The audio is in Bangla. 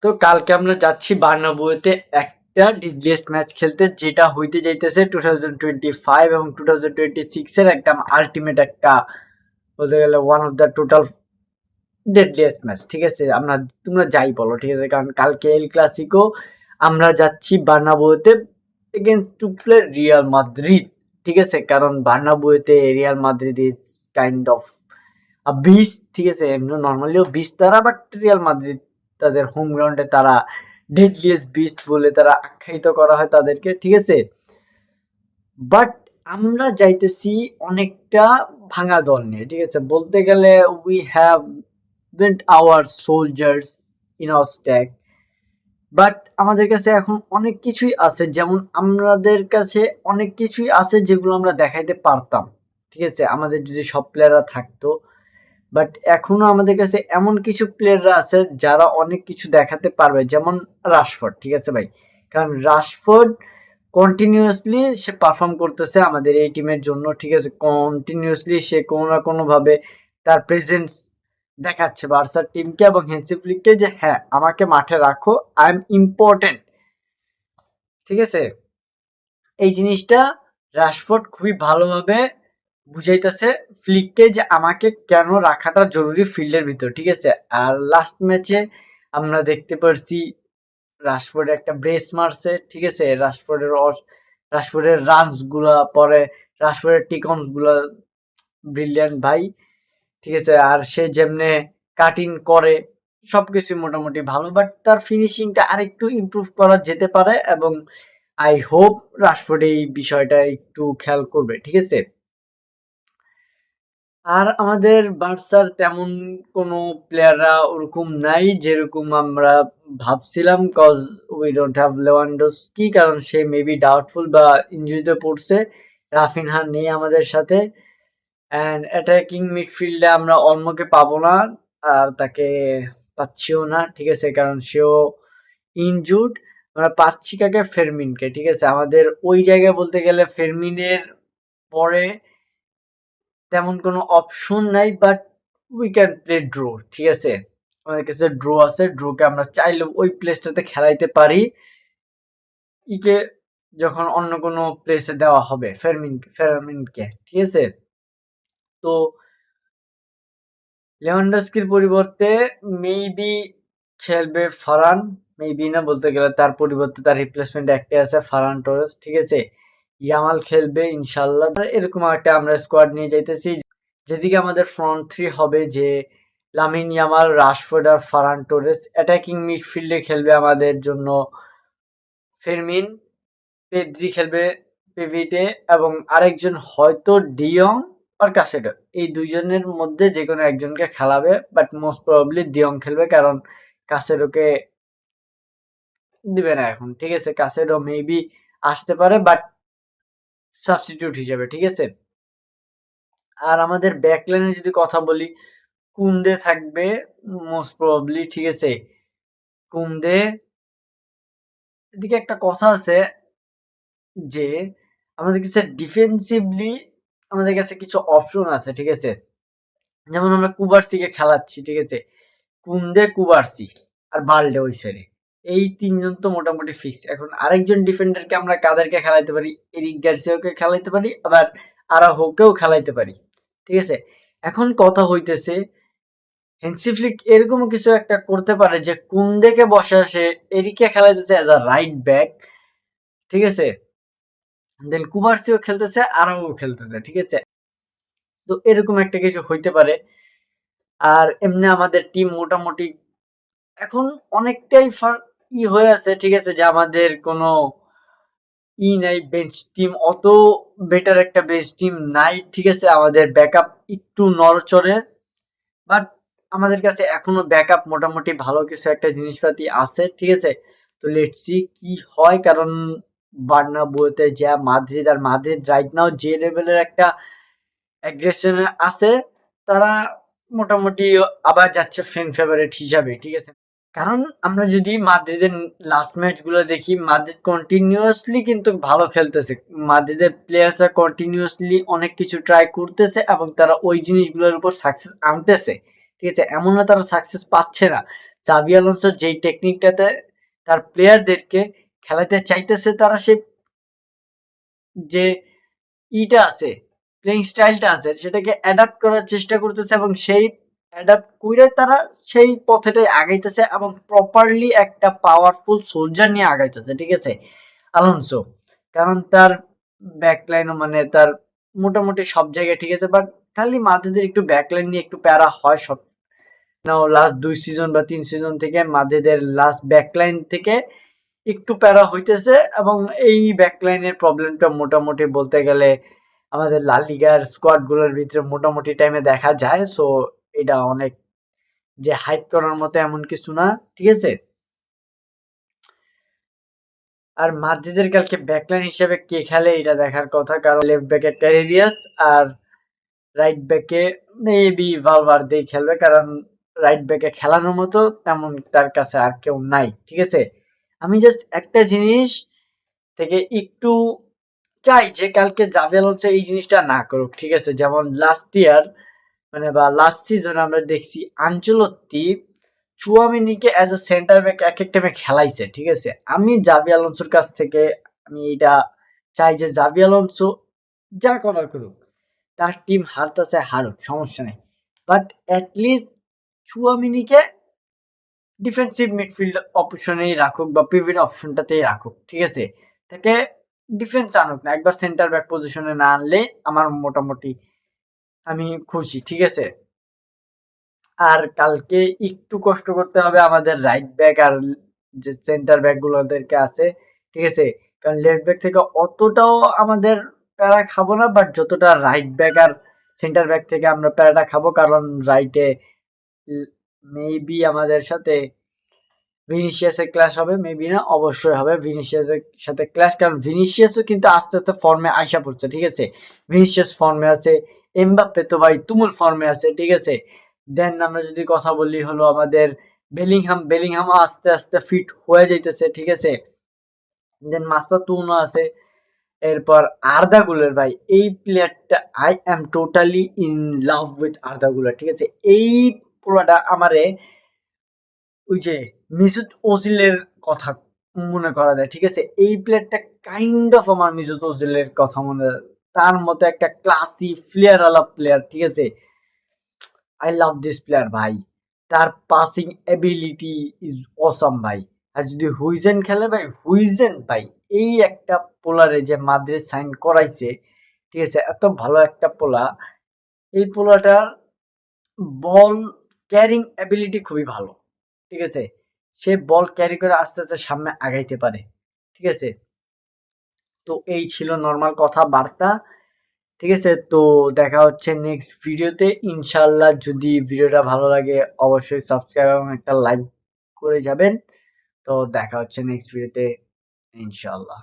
তো কালকে আমরা যাচ্ছি বার্নাব্যুতে একটা ডিডলিয়েস্ট ম্যাচ খেলতে, যেটা হইতে যাইতেছে 2025 এবং 2026 এর একদম আলটিমেট একটা, বলতে গেলে one of the total deadliest match. ঠিক আছে, তোমরা যাই বলো, ঠিক আছে, কারণ কালকে এল ক্লাসিকো আমরা যাচ্ছি বার্নাব্যুতে against to play Real Madrid. ঠিক আছে, কারণ বার্নাব্যুতে Real Madrid is kind of beast. ঠিক আছে, এমনি নর্মালিও বিস্ট তারা, বাট রিয়াল মাদ্রিদ তাদের হোম গ্রাউন্ডে তারা ডেডলিয়েস্ট বিস্ট বলে তারা আখ্যায়িত করা হয় তাদেরকে। ঠিক আছে, বাট আমরা যাইতেছি অনেকটা ভাঙা দল নিয়ে। ঠিক আছে, বলতে গেলে we have built our soldiers in our stack, but আমাদের কাছে এখন অনেক কিছুই আছে, যেমন আমাদের কাছে অনেক কিছুই আছে যেগুলো আমরা দেখাইতে পারতাম। ঠিক আছে, আমাদের যদি সব প্লেয়াররা থাকতো, বাট এখনো আমাদের কাছে এমন কিছু প্লেয়াররা আছে যারা অনেক কিছু দেখাতে পারবে, যেমন রাশফোর্ড। ঠিক আছে ভাই, কারণ রাশফোর্ড কন্টিনিউয়াসলি সে পারফর্ম করতেছে আমাদের এই টিমের জন্য। ঠিক আছে, কন্টিনিউয়াসলি সে কোনো না কোনোভাবে তার প্রেজেন্স দেখাচ্ছে বার্সার টিমকে এবং হ্যান্সি ফ্লিককে, যে হ্যাঁ আমাকে মাঠে রাখো, আই এম ইম্পর্টেন্ট। ঠিক আছে, এই জিনিসটা রাশফোর্ড খুবই ভালোভাবে বুঝাইতেছে ফ্লিককে যে আমাকে কেন রাখাটা জরুরি ফিল্ডের ভিতর। ঠিক আছে, আর লাস্ট ম্যাচে আমরা দেখতে পারছি রাশফোর্ড একটা ব্রেস মারছে। ঠিক আছে, রাশফোর্ডের রানস গুলা, পরে রাশফোর্ডের টিকনস গুলা ব্রিলিয়ান্ট ভাই। ঠিক আছে, আর সে যেমনে কাটিং করে সবকিছু মোটামুটি ভালো, বাট তার ফিনিশিংটা আরেকটু ইমপ্রুভ করা যেতে পারে এবং আই হোপ রাশফোর্ড এই বিষয়টা একটু খেয়াল করবে। ঠিক আছে, আর আমাদের বার্সার তেমন কোনো প্লেয়াররা ওরকম নাই যেরকম আমরা ভাবছিলাম, cause we don't have Lewandowski, কারণ সে মেবি ডাউটফুল বা ইনজুরিতে পড়ছে। রাফিনহা নেই আমাদের সাথে, অ্যান্ড অ্যাটাকিং মিডফিল্ডে আমরা অলমোকে পাবো না, আর তাকে পাচ্ছিও না। ঠিক আছে, কারণ সেও ইনজুর্ড। আমরা পাচ্ছি কাকে? ফেরমিনকে। ঠিক আছে, আমাদের ওই জায়গায় বলতে গেলে ফেরমিনের পরে তেমন কোনো অপশন নাই, but we can play draw. ঠিক আছে, আমাদের কাছে ড্র আছে, ড্রকে আমরা চাইলে ওই প্লেসটাতে খেলাইতে পারি ইকে, যখন অন্য কোনো প্লেসে দেওয়া হবে ফেরমিনকে। ঠিক আছে, তো লেভানডস্কির পরিবর্তে মেবি খেলবে ফারান, মেবি না, বলতে গেলে তার পরিবর্তে তার রিপ্লেসমেন্ট একটাই আছে, ফারান টোরেস। ঠিক আছে, ইয়ামাল খেলবে ইনশাল্লাহ। এরকম একটা আমরা স্কোয়াড নিয়ে যাইতেছি, যেদিকে আমাদের ফ্রন্ট থ্রি হবে, যে লামিন ইয়ামাল, রাশফোর্ড আর ফারান টোরেস। অ্যাটাকিং মিডফিল্ডে খেলবে আমাদের জন্য ফেরমিন, পেদ্রি খেলবে পিভিটে, এবং আরেকজন হয়তো ডিয়ং আর কাসেডো, এই দুইজনের মধ্যে যে কোনো একজনকে খেলাবে, বাট মোস্ট প্রবাবলি ডিয়ং খেলবে, কারণ কাসেডোকে দিবে না এখন। ঠিক আছে, কাসেডো মেবি আসতে পারে, বাট সাবস্টিটিউট হিসেবে। ঠিক আছে, আর আমাদের ব্যাকলাইনে যদি কথা বলি, কুন্দে থাকবে মোস্ট প্রবাবলি। ঠিক আছে, কুন্দে, এদিকে একটা কথা আছে যে আমাদের কাছে ডিফেন্সিভলি আমাদের কাছে কিছু অপশন আছে। ঠিক আছে, যেমন আমরা কুবার্সিকে খেলাচ্ছি। ঠিক আছে, কুন্দে, কুবার্সি আর বাল্ডে ওই সাইডে, এই তিনজন তো মোটামুটি ফিক্স। এখন আরেকজন ডিফেন্ডারকে আমরা কাদেরকে খেলাইতে পারি? এরিক গার্সিয়াকে খেলাইতে পারি, আবার আরাহোকেও খেলাইতে পারি। ঠিক আছে, এখন কথা হইতেছে হ্যান্সি ফ্লিক এরকম কিছু একটা করতে পারে যে কুন্দেকে বসে সে এরিকে খেলাইতেছে অ্যাজ আ রাইট ব্যাক। ঠিক আছে, দেন কুবার্সিও খেলতেছে, আরাহো খেলতেছে। ঠিক আছে, তো এরকম একটা কিছু হইতে পারে। আর এমনি আমাদের টিম মোটামুটি এখন অনেকটাই হয়ে আছে। ঠিক আছে, যে আমাদের কোনো নাই, বেঞ্চ টিম অত বেটার একটা বেঞ্চ টিম নাই। ঠিক আছে, আমাদের ব্যাকআপ একটু নড়চড়ে, বাট আমাদের কাছে এখনো ব্যাকআপ মোটামুটি ভালো কিছু একটা জিনিসপাতি আছে। ঠিক আছে, তো লেটস সি কি হয়, কারণ বার্নাব্যুতে যা মাদ্রিদ, আর মাদ্রিদ রাইট নাও যে লেভেলের একটা অ্যাগ্রেশনে আছে, তারা মোটামুটি আবার যাচ্ছে ফ্যান ফেভারিট হিসাবে। ঠিক আছে, কারণ আমরা যদি মাদ্রিদের লাস্ট ম্যাচগুলো দেখি, মাদ্রিদ কন্টিনিউয়াসলি কিন্তু ভালো খেলতেছে, মাদ্রিদের প্লেয়ার্সরা কন্টিনিউয়াসলি অনেক কিছু ট্রাই করতেছে এবং তারা ওই জিনিসগুলোর উপর সাকসেস আনতেছে। ঠিক আছে, এমন না তারা সাকসেস পাচ্ছে না, জাভি আলোনসো যেই টেকনিকটাতে তার প্লেয়ারদেরকে খেলাতে চাইতেছে, তারা সেই যে ইটা আছে, প্লেইং স্টাইলটা আছে, সেটাকে অ্যাডাপ্ট করার চেষ্টা করতেছে এবং সেই অ্যাডাপ্ট করে তারা সেই পথেটাই আগাইতেছে এবং প্রপারলি একটা পাওয়ারফুল সোলজার নিয়ে আগাইতেছে, ঠিক আছে আলোনসো। কারণ তার ব্যাকলাইনও মানে তার মোটামুটি সব জায়গায় ঠিক আছে, বাট খালি মাদ্রিদের একটু ব্যাকলাইন নিয়ে একটু প্যারা হয় সব। নাও লাস্ট 2 সিজন বা 3 সিজন থেকে মাদ্রিদের লাস্ট ব্যাকলাইন থেকে একটু প্যারা হইতেছে এবং এই ব্যাকলাইনের প্রবলেমটা মোটামুটি বলতে গেলে আমাদের লা লিগার স্কোয়াড গুলোর ভিতরে মোটামুটি টাইমে দেখা যায়। সো এটা অনেক যে হাইপ করার মতো এমন কিছু না, ঠিক আছে। আর মাদ্রিদের কালকে ব্যাকলাইন হিসেবে কে খেলে এটা দেখার কথা, কারণ লেফট ব্যাকে ক্যারেরিয়াস আর রাইট ব্যাকে মেবি ভালভার্দেই খেলবে, কারণ রাইট ব্যাকে খেলানোর মতো তেমন তার কাছে আর কেউ নাই, ঠিক আছে। আমি জাস্ট একটা জিনিস থেকে একটু চাই যে কালকে জাভি আলোনসো এই জিনিসটা না করুক, ঠিক আছে। যেমন লাস্ট ইয়ার মানে বা লাস্ট সিজন আমরা দেখছি আনচেলত্তি চুয়ামিনিকে অ্যাজ এ সেন্টার ব্যাক এক এক টাইমে খেলাইছে, ঠিক আছে। আমি জাভি আলোনসোর কাছ থেকে আমি এটা চাই যে জাভি আলোনসো যা করার করুক, তার টিম হারতেছে হারুক, সমস্যা নেই, বাট অ্যাটলিস্ট চুয়ামিনিকে ডিফেন্সিভ মিডফিল্ড অপশনেই রাখুক বা পিভট অপশনটাতেই রাখুক, ঠিক আছে। তাকে ডিফেন্স আনুক না, একবার সেন্টার ব্যাক পজিশনে না আনলে আমার মোটামুটি আমি খুশি, ঠিক আছে। আর কালকে একটু কষ্ট করতে হবে আমাদের রাইট ব্যাক আর যে সেন্টার ব্যাক গুলোদেরকে আছে, ঠিক আছে। কারণ লেফট ব্যাক থেকে অতটাও আমাদের প্যারা খাবো না, বাট যতটা রাইট ব্যাক আর সেন্টার ব্যাক থেকে আমরা প্যারাটা খাবো, কারণ রাইটে মেবি আমাদের সাথে ভিনিসিয়াসের ক্লাস হবে, মেবি না অবশ্যই হবে ভিনিসিয়াসের সাথে ক্লাস, কারণ ভিনিসিয়াসও কিন্তু আস্তে আস্তে ফর্মে আইসা পড়ছে, ঠিক আছে। ভিনিসিয়াস ফর্মে আছে, এমবাপ্পে তো ভাই তুমুল ফর্মে আছে, ঠিক আছে। দেন আমরা যদি কথা বলি হলো আমাদের বেলিংহামও আস্তে আস্তে ফিট হয়ে যাইতেছে, ঠিক আছে। দেন মাস্তাতুনও আছে। এরপর আর্দা গুলার ভাই এই প্লেয়ারটা I am totally in love with আর্দা গুলার, ঠিক আছে। এই পোলাটা আমারে ওই যে মিসুত ওজিলের কথা মনে করা যায়, ঠিক আছে। এই প্লেয়ারটা কাইন্ড অফ আমার মিসুত ওজিলের কথা মনে, তার মতো একটা ক্লাসি ফ্লেয়ার আলা প্লেয়ার, ঠিক আছে। আই লাভ দিস প্লেয়ার ভাই, তার পাসিং এবিলিটি ইজ অসাম ভাই। আর যদি হুইজেন খেলে ভাই, হুইজেন ভাই এই একটা পোলারে যে মাদ্রিদ সাইন করাইছে, ঠিক আছে, এত ভালো একটা পোলা। এই পোলাটার বল ক্যারিং এবিলিটি খুবই ভালো, ঠিক আছে। সে বল ক্যারি করে আস্তে আস্তে সামনে আগাইতে পারে, ঠিক আছে। তো এই ছিল নর্মাল কথাবার্তা, ঠিক আছে। তো দেখা হচ্ছে নেক্সট ভিডিওতে ইনশাল্লাহ। যদি ভিডিওটা ভালো লাগে অবশ্যই সাবস্ক্রাইব এবং একটা লাইক করে যাবেন। তো দেখা হচ্ছে নেক্সট ভিডিওতে ইনশাল্লাহ।